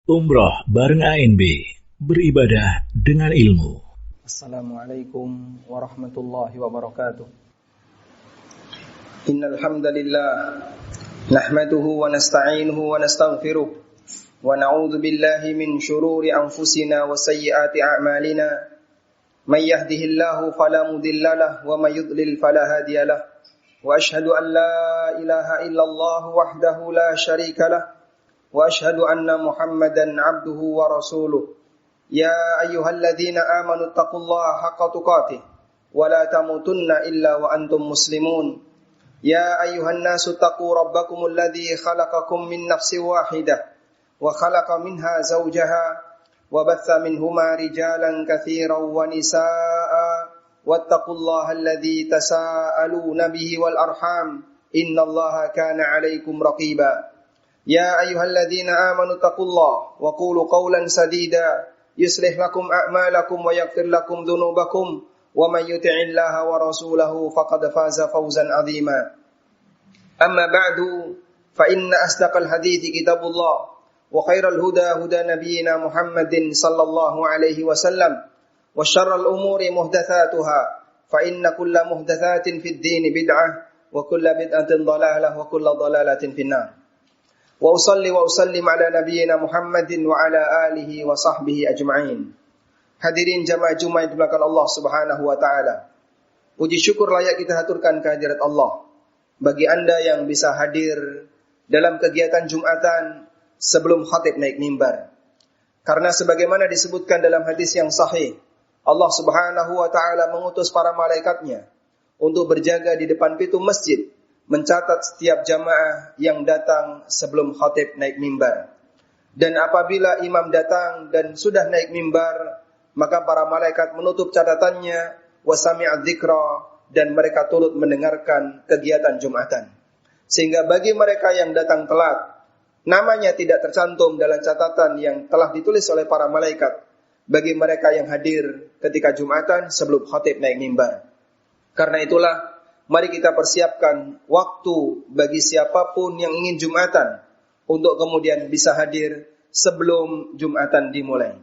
Umrah bareng ANB, beribadah dengan ilmu. Assalamualaikum warahmatullahi wabarakatuh. Innal hamdalillah nahmaduhu wa nasta'inuhu wa nastaghfiruh wa na'udzu billahi min shururi anfusina wa sayyiati a'malina. May yahdihillahu fala mudilla lahu wa may yudlil fala hadiya lahu. Wa ashhadu an la ilaha illallah wahdahu la syarika lahu. وأشهد أن محمدا عبده ورسوله يا أيها الذين آمنوا اتقوا الله حق تقاته ولا تموتن إلا وأنتم مسلمون يا أيها الناس اتقوا ربكم الذي خلقكم من نفس واحدة وخلق منها زوجها وبث منهما رجالا كثيرا ونساء واتقوا الله الذي تساءلون به والأرحام إن الله كان عليكم رقيبا يا أيها الذين آمنوا اتقوا الله وقولوا قولا سديدا يصلح لكم أعمالكم ويغفر لكم ذنوبكم ومن يطع الله ورسوله فقد فاز فوزا عظيما أما بعد فإن أصدق الحديث كتاب الله وخير الهدى هدى نبينا محمد صلى الله عليه وسلم وشر الأمور محدثاتها فإن كل محدثات في الدين بدعة وكل بدعة ضلالة وكل ضلالة في النار. Wa usalli wa usallim ala nabiyyina Muhammadin wa ala alihi wa sahbihi ajma'in. Hadirin jamaah Jumat yang dimuliakan Allah Subhanahu wa taala. Puji syukur layak kita haturkan kehadirat Allah bagi Anda yang bisa hadir dalam kegiatan Jumatan sebelum khatib naik mimbar. Karena sebagaimana disebutkan dalam hadis yang sahih, Allah Subhanahu wa taala mengutus para malaikatnya untuk berjaga di depan pintu masjid, mencatat setiap jamaah yang datang sebelum khatib naik mimbar. Dan apabila imam datang dan sudah naik mimbar, maka para malaikat menutup catatannya wa sami'a dzikra, dan mereka turut mendengarkan kegiatan Jumatan. Sehingga bagi mereka yang datang telat, namanya tidak tercantum dalam catatan yang telah ditulis oleh para malaikat bagi mereka yang hadir ketika Jumatan sebelum khatib naik mimbar. Karena itulah mari kita persiapkan waktu bagi siapapun yang ingin Jumatan untuk kemudian bisa hadir sebelum Jumatan dimulai.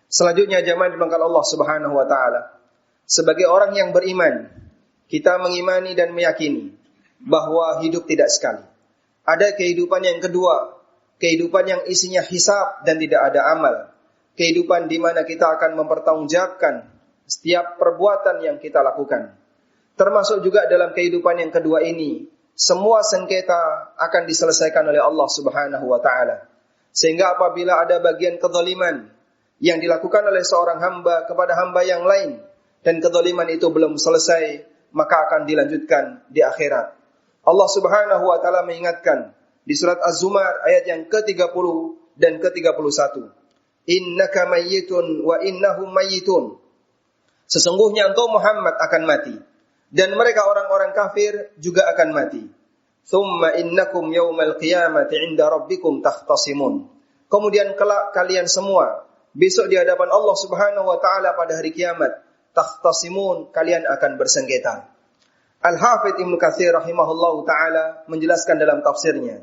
Selanjutnya jamaah dimuliakan Allah Subhanahu wa taala. Sebagai orang yang beriman, kita mengimani dan meyakini bahwa hidup tidak sekali. Ada kehidupan yang kedua, kehidupan yang isinya hisab dan tidak ada amal. Kehidupan di mana kita akan mempertanggungjawabkan setiap perbuatan yang kita lakukan. Termasuk juga dalam kehidupan yang kedua ini, semua sengketa akan diselesaikan oleh Allah Subhanahu wa taala. Sehingga apabila ada bagian kezaliman yang dilakukan oleh seorang hamba kepada hamba yang lain dan kezaliman itu belum selesai, maka akan dilanjutkan di akhirat. Allah Subhanahu wa taala mengingatkan di surat Az-Zumar ayat yang ke-30 dan ke-31. Innaka mayyitun wa innahum mayyitun. Sesungguhnya engkau Muhammad akan mati dan mereka orang-orang kafir juga akan mati. Thumma innakum yawmal qiyamati 'inda rabbikum takhtasimun. Kemudian kelak kalian semua besok di hadapan Allah Subhanahu wa taala pada hari kiamat, takhtasimun, kalian akan bersengketa. Al-Hafidz Ibnu Katsir rahimahullahu taala menjelaskan dalam tafsirnya,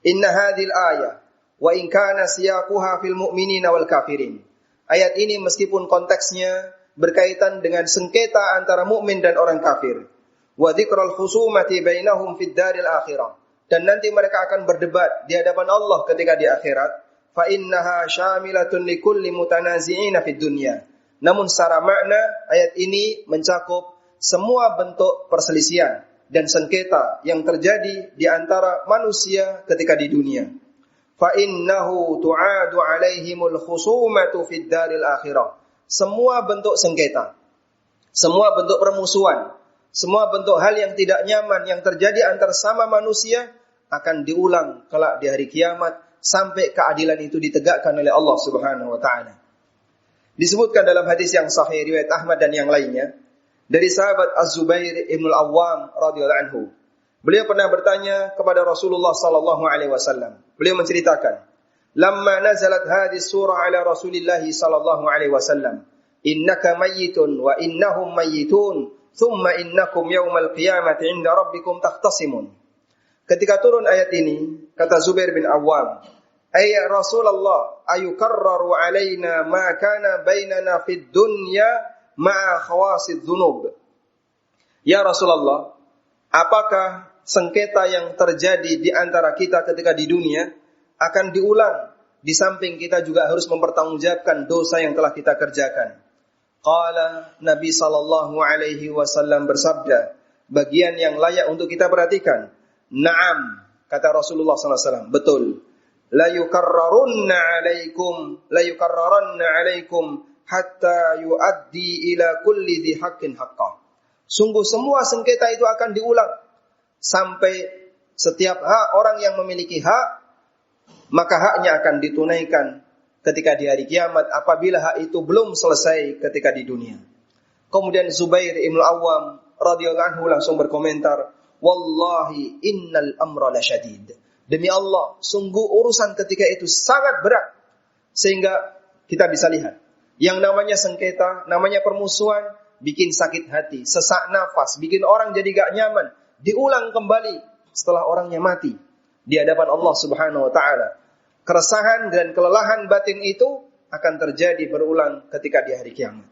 "Inna hadhil ayah wa in kana siyaquha fil mu'minina wal kafirin." Ayat ini meskipun konteksnya berkaitan dengan sengketa antara mukmin dan orang kafir. Wa dzikral khusumati bainahum fid daril akhirah. Dan nanti mereka akan berdebat di hadapan Allah ketika di akhirat. Fa innaha syamilatun likulli mutanazi'ina fid dunya. Namun secara makna ayat ini mencakup semua bentuk perselisihan dan sengketa yang terjadi di antara manusia ketika di dunia. Fa innahu tu'adu 'alaihimul khusumatu fid daril akhirah. Semua bentuk sengketa, semua bentuk permusuhan, semua bentuk hal yang tidak nyaman yang terjadi antar sama manusia akan diulang kelak di hari kiamat sampai keadilan itu ditegakkan oleh Allah Subhanahu wa taala. Disebutkan dalam hadis yang sahih riwayat Ahmad dan yang lainnya dari sahabat Az-Zubair Ibn Al-Awwam radhiyallahu anhu. Beliau pernah bertanya kepada Rasulullah sallallahu alaihi wasallam. Beliau menceritakan, "Lamma nazalat hadhihi surah ala Rasulillah sallallahu alaihi wasallam, innaka mayyitun wa innahum mayyitun, thumma innakum yaumal qiyamati 'inda rabbikum takhtasimun." Ketika turun ayat ini, kata Zubair bin Awwam, Ay Rasulullah, ayukarraru alaina ma kana bainana fid dunya ma'a khawasid dzunub. Ya Rasulullah, apakah sengketa yang terjadi di antara kita ketika di dunia akan diulang di samping kita juga harus mempertanggungjawabkan dosa yang telah kita kerjakan? Qala Nabi sallallahu alaihi wasallam bersabda, bagian yang layak untuk kita perhatikan. Naam, kata Rasulullah sallallahu alaihi wasallam, betul. La yukarraranna alaikum hatta yuaddi ila kulli dhi haqqin haqqah. Sungguh semua sengketa itu akan diulang sampai setiap hak orang yang memiliki hak, maka haknya akan ditunaikan ketika di hari kiamat apabila hak itu belum selesai ketika di dunia. Kemudian Zubair ibn Awwam radhiyallahu anhu langsung berkomentar, wallahi innal amra lasyadid. Demi Allah, sungguh urusan ketika itu sangat berat. Sehingga kita bisa lihat, yang namanya sengketa, namanya permusuhan, bikin sakit hati, sesak nafas, bikin orang jadi gak nyaman. Diulang kembali setelah orangnya mati di hadapan Allah Subhanahu wa ta'ala. Keresahan dan kelelahan batin itu akan terjadi berulang ketika di hari kiamat.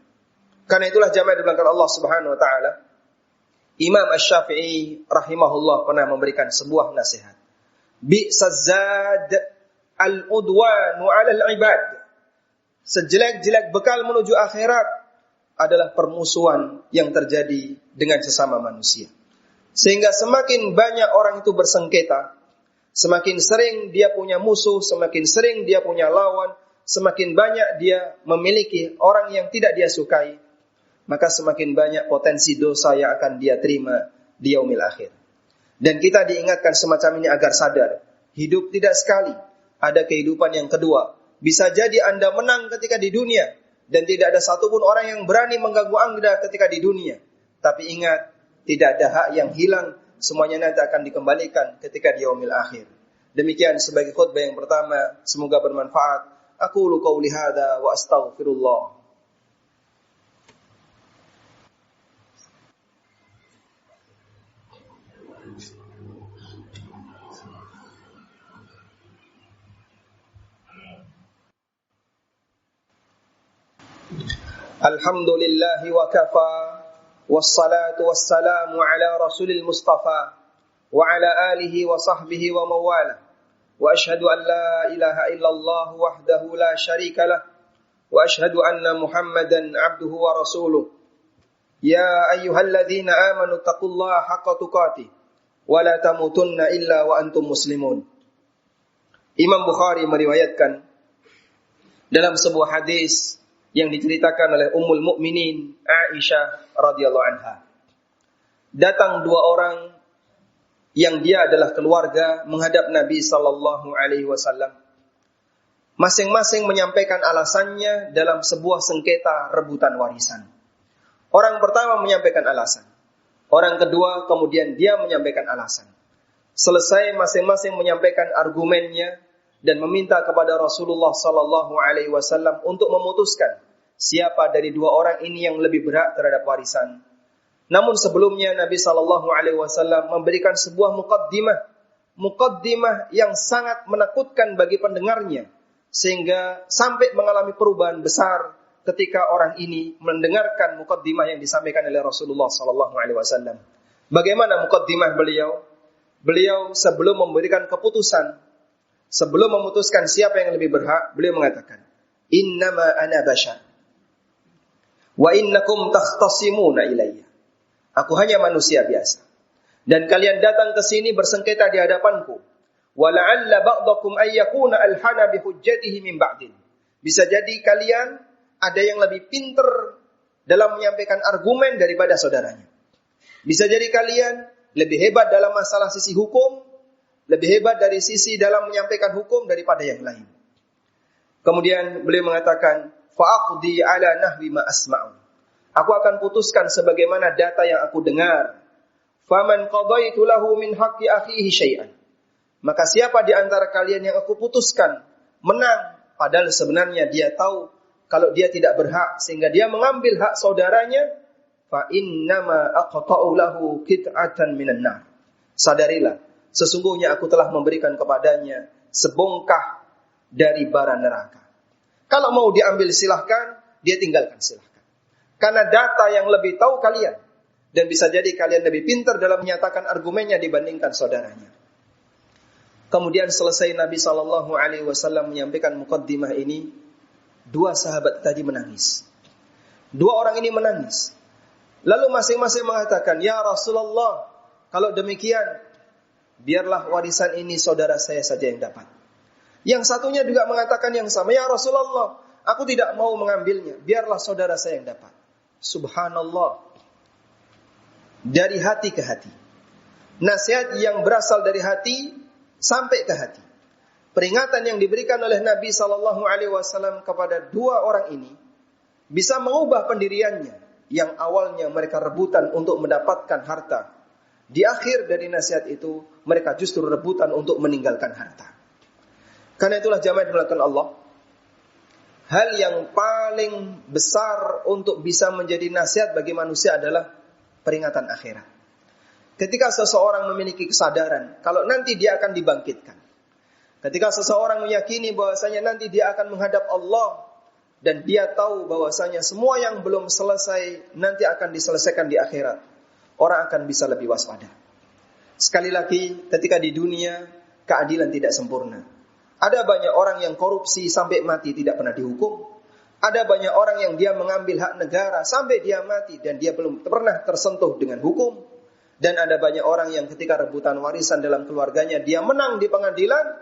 Karena itulah jamaah dibilangkan Allah Subhanahu wa ta'ala, Imam Asy-Syafi'i rahimahullah pernah memberikan sebuah nasihat. Bi'sazad al-udwanu 'alal ibad. Sejelek-jelek bekal menuju akhirat adalah permusuhan yang terjadi dengan sesama manusia. Sehingga semakin banyak orang itu bersengketa, semakin sering dia punya musuh, semakin sering dia punya lawan, semakin banyak dia memiliki orang yang tidak dia sukai, maka semakin banyak potensi dosa yang akan dia terima di yaumil akhir. Dan kita diingatkan semacam ini agar sadar, hidup tidak sekali, ada kehidupan yang kedua. Bisa jadi Anda menang ketika di dunia, dan tidak ada satupun orang yang berani mengganggu Anda ketika di dunia. Tapi ingat, tidak ada hak yang hilang, semuanya nanti akan dikembalikan ketika di yaumil akhir. Demikian sebagai khutbah yang pertama, semoga bermanfaat. Aqulu qauli hadza wa astaghfirullah. Alhamdulillahi wa kafa, wassalatu wassalamu ala rasulil mustafa, wa ala alihi wa sahbihi wa mawala, wa ashhadu an la ilaha illallah wahdahu la syarika lah, wa ashhadu anna muhammadan abduhu wa rasuluh. Ya ayyuhalladzina amanu taqullaha haqqa tuqatih, wa la tamutunna illa wa antum muslimun. Imam Bukhari meriwayatkan dalam sebuah hadis yang diceritakan oleh Ummul Mukminin Aisyah radhiyallahu anha. Datang dua orang yang dia adalah keluarga menghadap Nabi sallallahu alaihi wasallam. Masing-masing menyampaikan alasannya dalam sebuah sengketa rebutan warisan. Orang pertama menyampaikan alasan. Orang kedua kemudian dia menyampaikan alasan. Selesai masing-masing menyampaikan argumennya dan meminta kepada Rasulullah sallallahu alaihi wasallam untuk memutuskan siapa dari dua orang ini yang lebih berhak terhadap warisan. Namun sebelumnya Nabi sallallahu alaihi wasallam memberikan sebuah muqaddimah yang sangat menakutkan bagi pendengarnya sehingga sampai mengalami perubahan besar ketika orang ini mendengarkan muqaddimah yang disampaikan oleh Rasulullah sallallahu alaihi wasallam. Bagaimana muqaddimah beliau? Beliau sebelum memberikan keputusan, sebelum memutuskan siapa yang lebih berhak, beliau mengatakan, "Innama ana bashar wa innakum takhtasimuna ilayya." Aku hanya manusia biasa dan kalian datang ke sini bersengketa di hadapanku. Wa la'alla ba'dakum ay yakuna alhana bi hujjatihi min ba'din. Bisa jadi kalian ada yang lebih pintar dalam menyampaikan argumen daripada saudaranya. Bisa jadi kalian lebih hebat dalam masalah sisi hukum, lebih hebat dari sisi dalam menyampaikan hukum daripada yang lain. Kemudian beliau mengatakan, fa'aqdi ala nahwi ma asma'u. Aku akan putuskan sebagaimana data yang aku dengar. Faman qadaitu lahu min haqqi akhihi syai'an. Maka siapa di antara kalian yang aku putuskan menang, padahal sebenarnya dia tahu kalau dia tidak berhak sehingga dia mengambil hak saudaranya, fa innama aqta'u lahu qit'atan minan nar. Sadarilah, sesungguhnya aku telah memberikan kepadanya sebongkah dari bara neraka. Kalau mau diambil silahkan, dia tinggalkan silahkan. Karena data yang lebih tahu kalian. Dan bisa jadi kalian lebih pintar dalam menyatakan argumennya dibandingkan saudaranya. Kemudian selesai Nabi SAW menyampaikan muqaddimah ini, dua sahabat tadi menangis. Dua orang ini menangis. Lalu masing-masing mengatakan, ya Rasulullah, kalau demikian, biarlah warisan ini saudara saya saja yang dapat. Yang satunya juga mengatakan yang sama, ya Rasulullah, aku tidak mau mengambilnya, biarlah saudara saya yang dapat. Subhanallah. Dari hati ke hati. Nasihat yang berasal dari hati sampai ke hati. Peringatan yang diberikan oleh Nabi SAW kepada dua orang ini bisa mengubah pendiriannya yang awalnya mereka rebutan untuk mendapatkan harta. Di akhir dari nasihat itu mereka justru rebutan untuk meninggalkan harta. Karena itulah jamaah dimulakan Allah, hal yang paling besar untuk bisa menjadi nasihat bagi manusia adalah peringatan akhirat. Ketika seseorang memiliki kesadaran kalau nanti dia akan dibangkitkan. Ketika seseorang meyakini bahwasanya nanti dia akan menghadap Allah dan dia tahu bahwasanya semua yang belum selesai nanti akan diselesaikan di akhirat, orang akan bisa lebih waspada. Sekali lagi, ketika di dunia keadilan tidak sempurna. Ada banyak orang yang korupsi sampai mati tidak pernah dihukum. Ada banyak orang yang dia mengambil hak negara sampai dia mati dan dia belum pernah tersentuh dengan hukum. Dan ada banyak orang yang ketika rebutan warisan dalam keluarganya dia menang di pengadilan,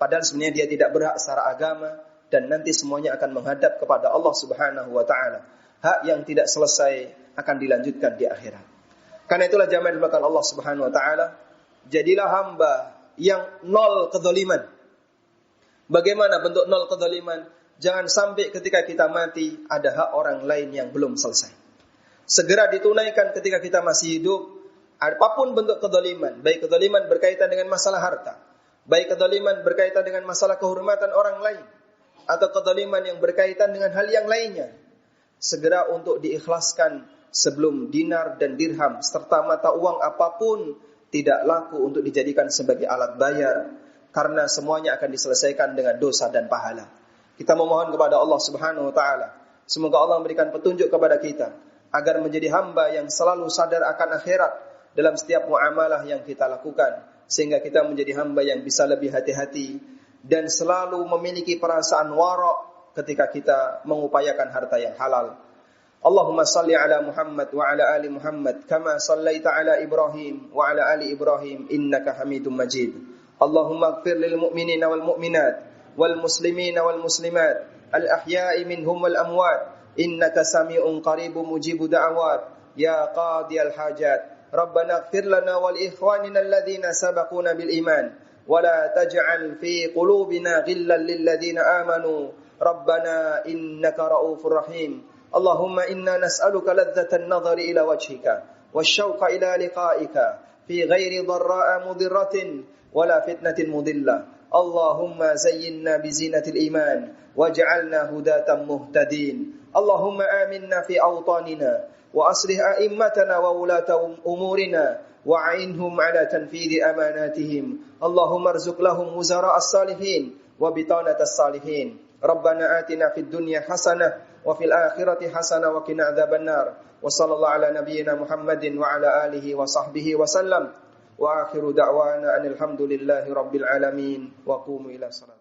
padahal sebenarnya dia tidak berhak secara agama dan nanti semuanya akan menghadap kepada Allah Subhanahu wa taala. Hak yang tidak selesai akan dilanjutkan di akhirat. Karena itulah jamaah dimulakan Allah Subhanahu wa taala, jadilah hamba yang nol kezaliman. Bagaimana bentuk nol kezaliman? Jangan sampai ketika kita mati ada hak orang lain yang belum selesai. Segera ditunaikan ketika kita masih hidup. Apapun bentuk kezaliman, baik kezaliman berkaitan dengan masalah harta, baik kezaliman berkaitan dengan masalah kehormatan orang lain, atau kezaliman yang berkaitan dengan hal yang lainnya, segera untuk diikhlaskan sebelum dinar dan dirham serta mata uang apapun tidak laku untuk dijadikan sebagai alat bayar, karena semuanya akan diselesaikan dengan dosa dan pahala. Kita memohon kepada Allah Subhanahu wa taala, semoga Allah memberikan petunjuk kepada kita agar menjadi hamba yang selalu sadar akan akhirat dalam setiap muamalah yang kita lakukan, sehingga kita menjadi hamba yang bisa lebih hati-hati dan selalu memiliki perasaan wara' ketika kita mengupayakan harta yang halal. Allahumma salli ala Muhammad wa ala ali Muhammad kama sallaita ala Ibrahim wa ala ali Ibrahim innaka Hamidum Majid. Allahumma ighfir lil mu'minina wal mu'minat والمسلمين والمسلمات الأحياء منهم والأموات إنك سميع قريب مجيب دعوات يا قاضي الحاجات ربنا اغفر لنا ولإخواننا الذين سبقونا بالإيمان ولا تجعل في قلوبنا غلا للذين آمنوا ربنا إنك رؤوف رحيم اللهم إنا نسألك لذة النظر إلى وجهك والشوق إلى لقائك في غير ضراء مضرة ولا فتنة مضلة اللهم زينا بزينة الإيمان واجعلنا هداة مهتدين اللهم آمنا في أوطاننا وأصلح أئمتنا وولاة أمورنا وأعنهم على تنفيذ أماناتهم اللهم ارزق لهم وزراء الصالحين وبطانة الصالحين ربنا آتنا في الدنيا حسنة وفي الآخرة حسنة وقنا عذاب النار وصلى الله على نبينا محمد وعلى آله وصحبه وسلم وآخر دعوانا أن الحمد لله رب العالمين وقوموا إلى الصلاة